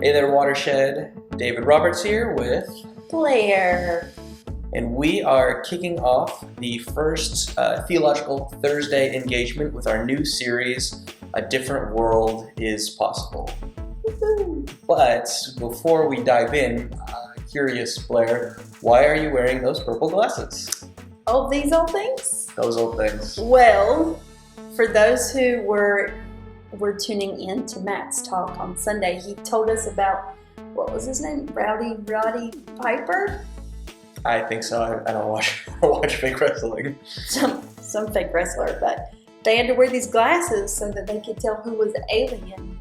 Hey there, Watershed. David Roberts here with Blair. And we are kicking off the first Theological Thursday engagement with our new series, A Different World is Possible. Woo-hoo. But before we dive in, curious, Blair, why are you wearing those purple glasses? Oh, these old things? Those old things. Well, for those who were tuning in to Matt's talk on Sunday, he told us about, what was his name? Roddy Piper? I think so. I don't watch fake wrestling. Some fake wrestler, but they had to wear these glasses so that they could tell who was alien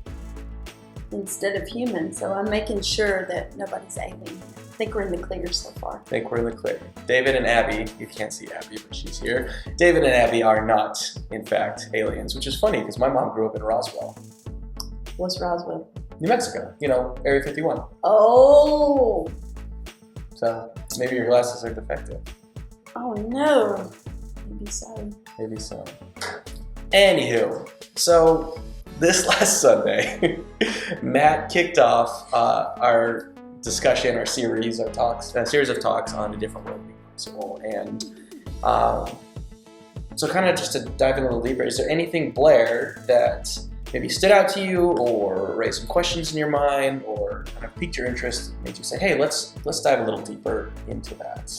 instead of human. So I'm making sure that nobody's alien. I think we're in the clear so far. I think we're in the clear. David and Abby, you can't see Abby, but she's here. David and Abby are not, in fact, aliens, which is funny because my mom grew up in Roswell. What's Roswell? New Mexico, Area 51. Oh! So maybe your glasses are defective. Oh no. Maybe so. Maybe so. Anywho, so this last Sunday, Matt kicked off our discussion, our series, our talks, a series of talks on A Different World Being Possible. And so kind of just to dive in a little deeper, is there anything, Blair, that maybe stood out to you or raised some questions in your mind or kind of piqued your interest, made you say, hey, let's dive a little deeper into that?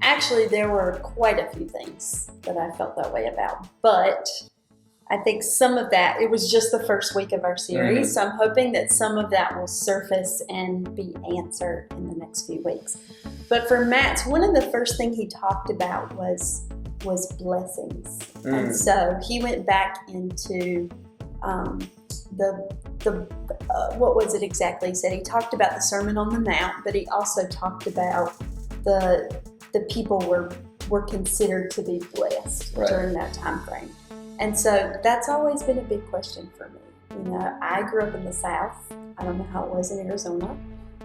Actually, there were quite a few things that I felt that way about, but I think some of that, it was just the first week of our series, so I'm hoping that some of that will surface and be answered in the next few weeks. But for Matt, one of the first things he talked about was blessings. And so he went back into what was it exactly he said? He talked about the Sermon on the Mount, but he also talked about the people were considered to be blessed during that time frame. And so that's always been a big question for me. I grew up in the South. I don't know how it was in Arizona,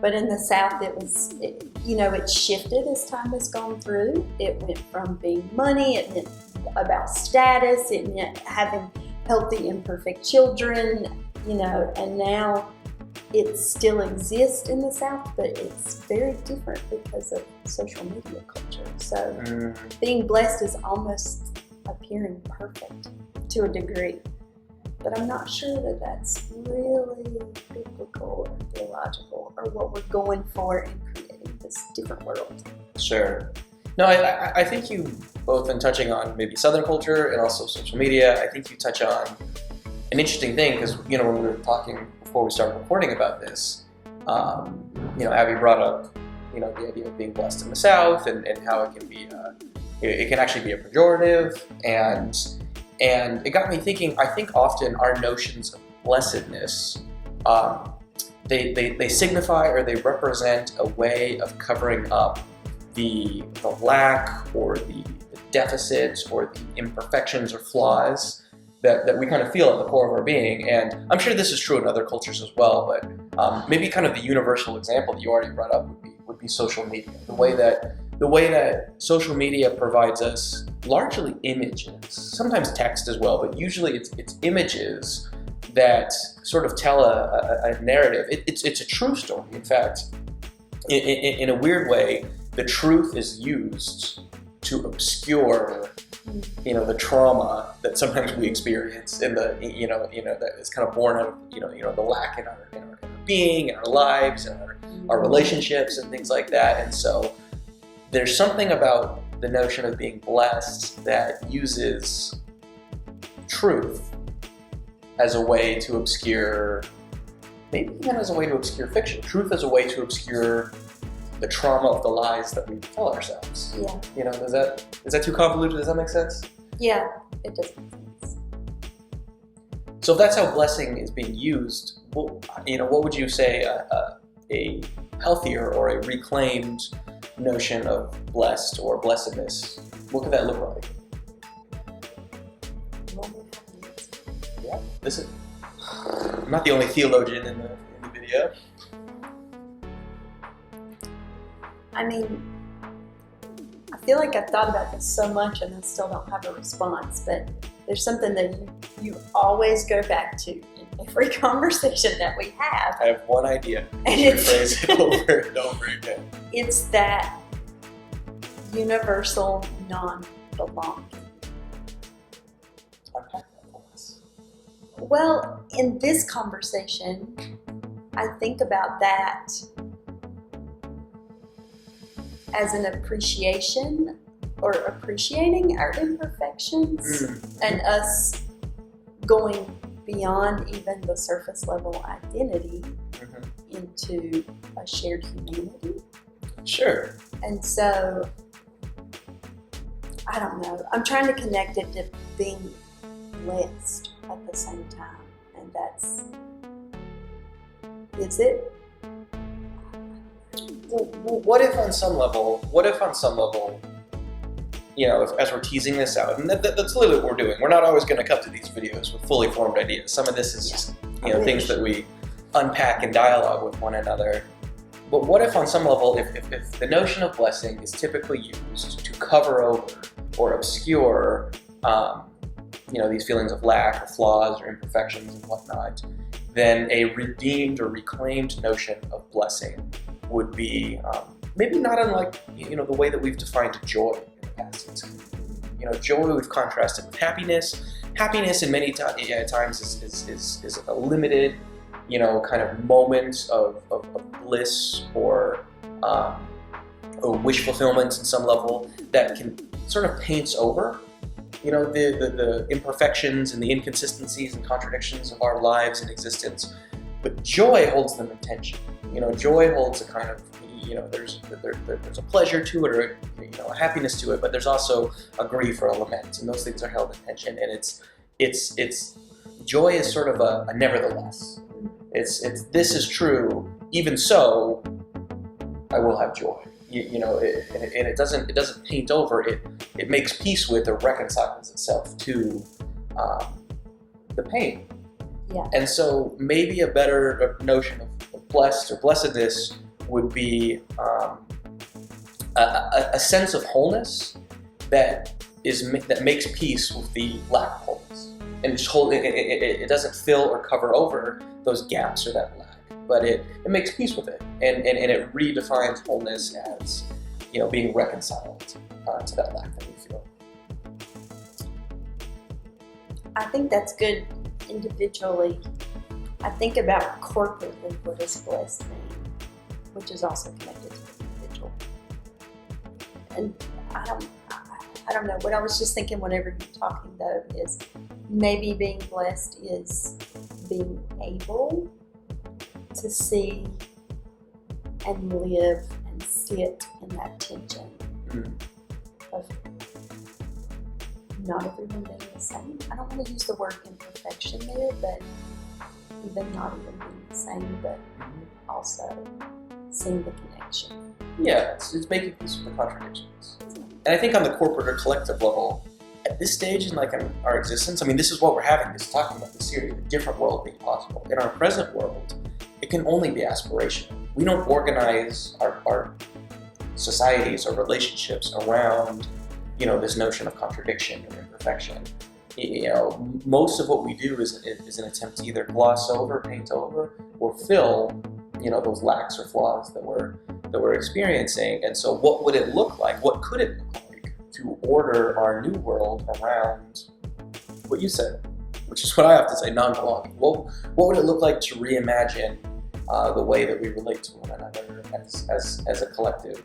but in the South it shifted as time has gone through. It went from being money, it meant about status, it meant having healthy, imperfect children, and now it still exists in the South, but it's very different because of social media culture. So being blessed is almost appearing perfect to a degree, but I'm not sure that that's really biblical or theological or what we're going for in creating this different world. Sure. No, I think you, both in touching on maybe Southern culture and also social media, I think you touch on an interesting thing because, when we were talking before we started recording about this, Abby brought up, the idea of being blessed in the South and how it can be, it can actually be a pejorative, and it got me thinking. I think often our notions of blessedness, they signify or they represent a way of covering up the lack or the deficits or the imperfections or flaws that we kind of feel at the core of our being. And I'm sure this is true in other cultures as well, but maybe kind of the universal example that you already brought up would be social media. The way that social media provides us largely images, sometimes text as well, but usually it's images that sort of tell a narrative. It's a true story. In fact, in a weird way, the truth is used to obscure, the trauma that sometimes we experience in that is kind of born out of, the lack in our being, in our lives, and our relationships and things like that. And so there's something about the notion of being blessed that uses truth as a way to obscure, maybe even as a way to obscure fiction. Truth as a way to obscure the trauma of the lies that we tell ourselves. Yeah. Is that too convoluted? Does that make sense? Yeah, it does make sense. So if that's how blessing is being used, what would you say a healthier or a reclaimed notion of blessed or blessedness, what could that look like? Yeah, I'm not the only theologian in the video. I mean, I feel like I've thought about this so much and I still don't have a response, but there's something that you always go back to in every conversation that we have. I have one idea. And Rephrase it over and over again. It's that universal non-belonging. Unpack that for us. Well, in this conversation, I think about that as an appreciation or appreciating our imperfections and us going beyond even the surface level identity into a shared humanity. Sure. And so, I don't know, I'm trying to connect it to being blessed at the same time. And that's, is it? Well, what if on some level, you know, as we're teasing this out, and that's literally what we're doing. We're not always going to come to these videos with fully formed ideas. Some of this is just, you know, things that we unpack in dialogue with one another. But what if on some level, if the notion of blessing is typically used to cover over or obscure, you know, these feelings of lack or flaws or imperfections and whatnot, then a redeemed or reclaimed notion of blessing would be maybe not unlike, you know, the way that we've defined joy in the past. It's, you know, joy we've contrasted with happiness. Happiness in many times is a limited, you know, kind of moment of bliss or wish fulfillment in some level that can sort of paints over, you know, the imperfections and the inconsistencies and contradictions of our lives and existence. But joy holds them in tension. You know, joy holds a kind of, you know, there's a pleasure to it, or, you know, a happiness to it, but there's also a grief or a lament, and those things are held in tension. And it's joy is sort of a nevertheless. It's this is true, even so, I will have joy. You know, and it doesn't paint over. It makes peace with or reconciles itself to the pain. Yeah. And so maybe a better notion of blessed or blessedness would be a sense of wholeness that makes peace with the lack of wholeness, and it doesn't fill or cover over those gaps or that lack, but it makes peace with it, and it redefines wholeness as, you know, being reconciled to that lack that we feel. I think that's good individually. I think about corporately what does blessed mean, which is also connected to the individual. And I don't know. What I was just thinking whenever you're talking, though, is maybe being blessed is being able to see and live and sit in that tension of not everyone being the same. I don't want to use the word imperfection there, but even not even being the same, but also seeing the connection. Yeah, it's making peace with the contradictions. And I think on the corporate or collective level, at this stage in our existence, I mean, this is what we're having, this talking about this series, a different world being possible. In our present world, it can only be aspirational. We don't organize our societies or relationships around, you know, this notion of contradiction or imperfection. You know, most of what we do is an attempt to either gloss over, paint over, or fill, you know, those lacks or flaws that we're experiencing. And so what would it look like? What could it look like to order our new world around what you said, which is what I have to say, non-belonging? What would it look like to reimagine the way that we relate to one another as a collective,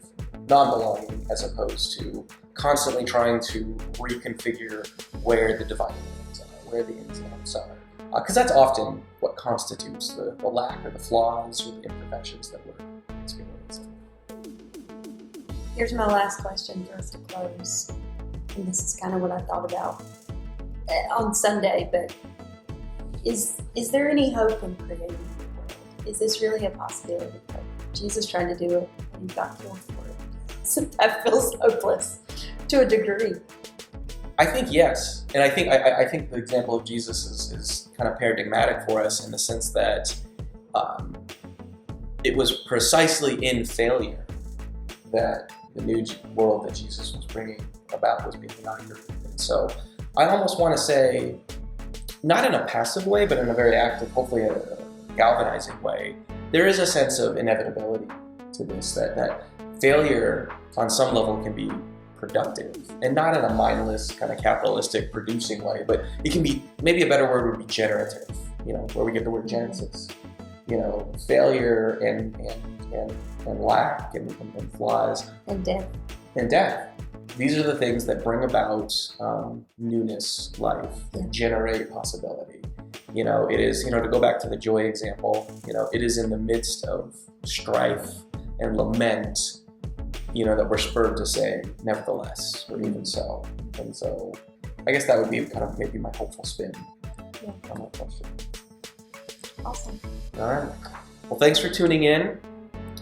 non-belonging, as opposed to constantly trying to reconfigure where the dividing lines are, where the ins and outs are? Because that's often what constitutes the lack or the flaws or the imperfections that we're experiencing. Here's my last question for us to close. And this is kind of what I thought about on Sunday, but is there any hope in creating a new world? Is this really a possibility? Jesus tried to do it and he got killed for it. So that feels hopeless to a degree. I think yes, and I think the example of Jesus is kind of paradigmatic for us in the sense that it was precisely in failure that the new world that Jesus was bringing about was being inaugurated. And so I almost want to say not in a passive way, but in a very active, hopefully a galvanizing way, there is a sense of inevitability to this, that failure on some level can be productive, and not in a mindless kind of capitalistic producing way, but it can be, maybe a better word would be generative, where we get the word genesis. Failure and lack and flaws and death. These are the things that bring about newness, life, generate possibility. It is, to go back to the joy example, it is in the midst of strife and lament, that we're spurred to say, nevertheless, or even so. And so I guess that would be kind of maybe my hopeful spin on that question. Awesome. All right. Well, thanks for tuning in.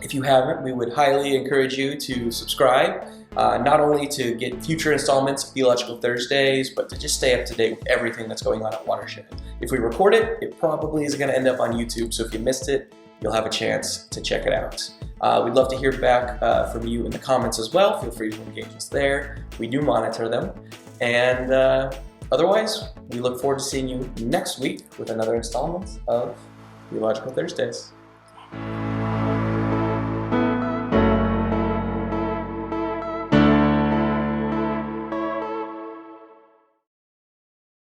If you haven't, we would highly encourage you to subscribe, not only to get future installments of Theological Thursdays, but to just stay up to date with everything that's going on at Watershed. If we record it, it probably is going to end up on YouTube, so if you missed it, you'll have a chance to check it out. We'd love to hear back from you in the comments as well. Feel free to engage us there. We do monitor them. And otherwise, we look forward to seeing you next week with another installment of Theological Thursdays.